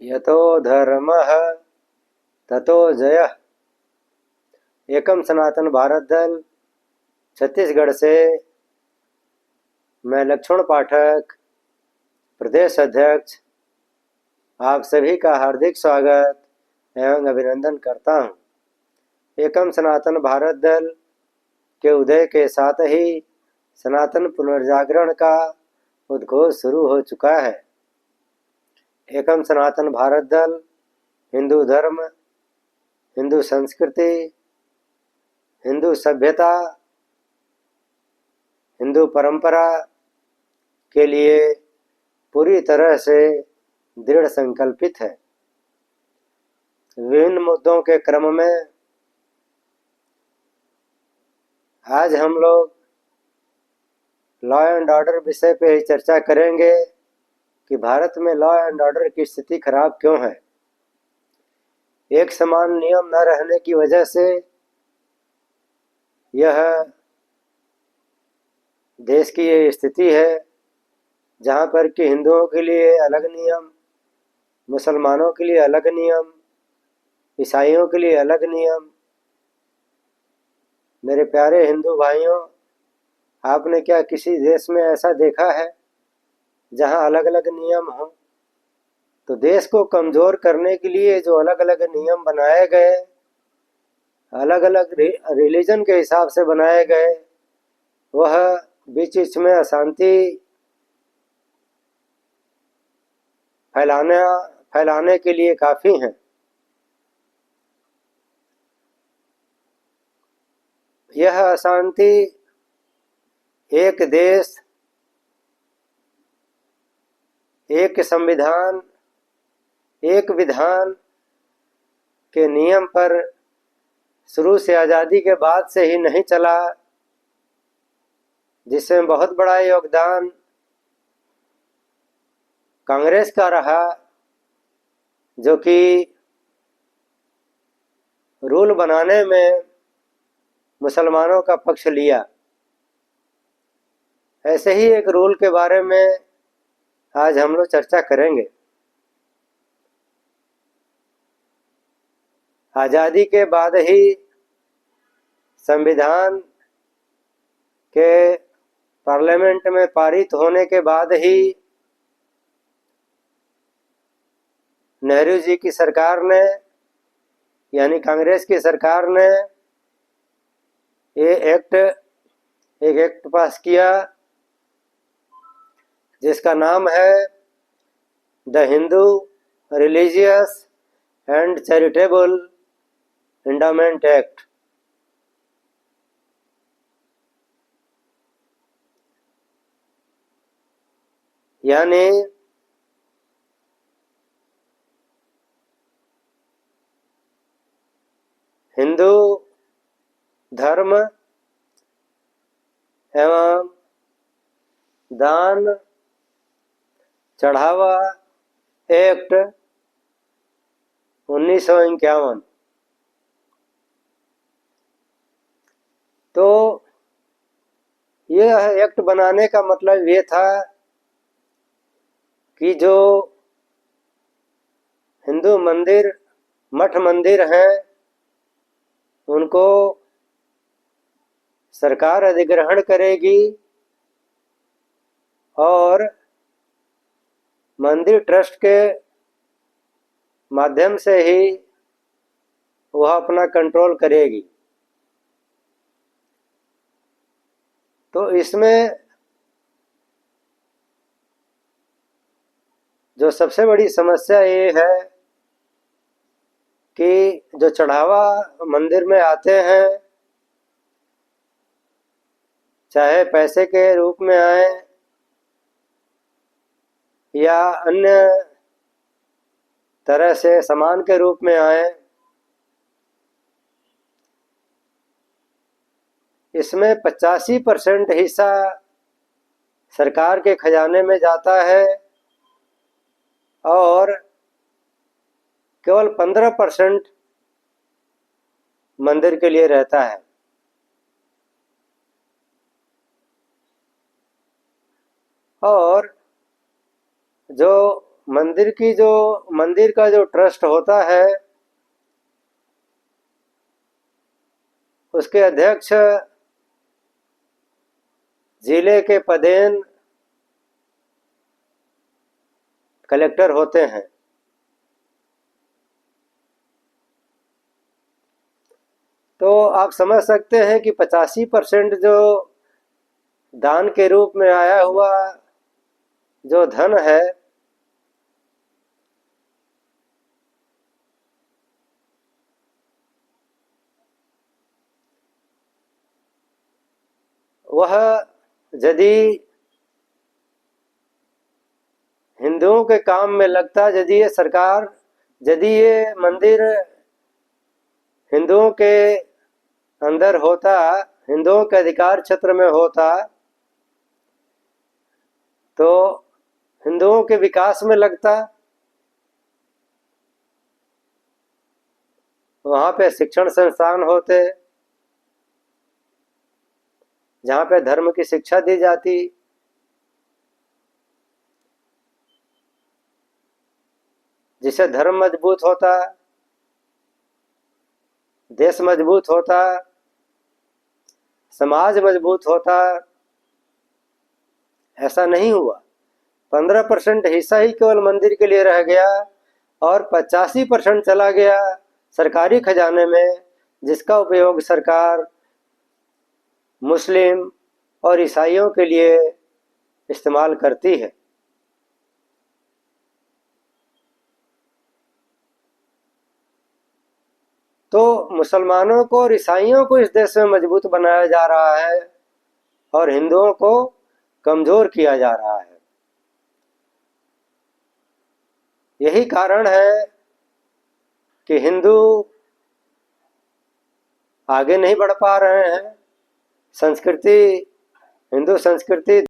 यतो धर्मः ततो जयः। एकम सनातन भारत दल छत्तीसगढ़ से मैं लक्ष्मण पाठक, प्रदेश अध्यक्ष, आप सभी का हार्दिक स्वागत एवं अभिनंदन करता हूं। एकम सनातन भारत दल के उदय के साथ ही सनातन पुनर्जागरण का उद्घोष शुरू हो चुका है। एकम सनातन भारत दल हिंदू धर्म, हिंदू संस्कृति, हिंदू सभ्यता, हिंदू परंपरा के लिए पूरी तरह से दृढ़ संकल्पित है। विभिन्न मुद्दों के क्रम में आज हम लोग लॉ एंड ऑर्डर विषय पे ही चर्चा करेंगे कि भारत में लॉ एंड ऑर्डर की स्थिति खराब क्यों है। एक समान नियम न रहने की वजह से यह देश की ये स्थिति है जहाँ पर कि हिंदुओं के लिए अलग नियम, मुसलमानों के लिए अलग नियम, ईसाइयों के लिए अलग नियम। मेरे प्यारे हिंदू भाइयों, आपने क्या किसी देश में ऐसा देखा है जहाँ अलग अलग नियम हों? तो देश को कमज़ोर करने के लिए जो अलग अलग नियम बनाए गए, अलग अलग रिलीजन के हिसाब से बनाए गए, वह बीच बीच में अशांति फैलाने के लिए काफ़ी हैं। यह अशांति एक देश, एक संविधान, एक विधान के नियम पर शुरू से आज़ादी के बाद से ही नहीं चला, जिसमें बहुत बड़ा योगदान कांग्रेस का रहा, जो कि रूल बनाने में मुसलमानों का पक्ष लिया। ऐसे ही एक रूल के बारे में आज हम लोग चर्चा करेंगे। आज़ादी के बाद ही संविधान के पार्लियामेंट में पारित होने के बाद ही नेहरू जी की सरकार ने, यानी कांग्रेस की सरकार ने एक एक्ट पास किया जिसका नाम है the Hindu religious and charitable endowment act. यानी हिंदू धर्म एवं दान चढ़ावा एक्ट 1951। तो यह एक्ट बनाने का मतलब ये था कि जो हिंदू मंदिर, मठ मंदिर हैं, उनको सरकार अधिग्रहण करेगी और मंदिर ट्रस्ट के माध्यम से ही वह अपना कंट्रोल करेगी। तो इसमें जो सबसे बड़ी समस्या ये है कि जो चढ़ावा मंदिर में आते हैं, चाहे पैसे के रूप में आए या अन्य तरह से सामान के रूप में आए, इसमें 85% हिस्सा सरकार के खजाने में जाता है और केवल 15% मंदिर के लिए रहता है। और जो मंदिर का जो ट्रस्ट होता है उसके अध्यक्ष जिले के पदेन कलेक्टर होते हैं। तो आप समझ सकते हैं कि 85% जो दान के रूप में आया हुआ जो धन है वह यदि हिंदुओं के काम में लगता, यदि ये मंदिर हिंदुओं के अंदर होता, हिंदुओं के अधिकार क्षेत्र में होता, तो हिंदुओं के विकास में लगता। वहाँ पे शिक्षण संस्थान होते जहाँ पे धर्म की शिक्षा दी जाती, जिससे धर्म मजबूत होता, देश मजबूत होता, समाज मजबूत होता। ऐसा नहीं हुआ। 15% हिस्सा ही केवल मंदिर के लिए रह गया और 85% चला गया सरकारी खजाने में, जिसका उपयोग सरकार मुस्लिम और ईसाइयों के लिए इस्तेमाल करती है। तो मुसलमानों को और ईसाइयों को इस देश में मजबूत बनाया जा रहा है और हिंदुओं को कमजोर किया जा रहा है। यही कारण है कि हिंदू आगे नहीं बढ़ पा रहे हैं। हिंदू संस्कृति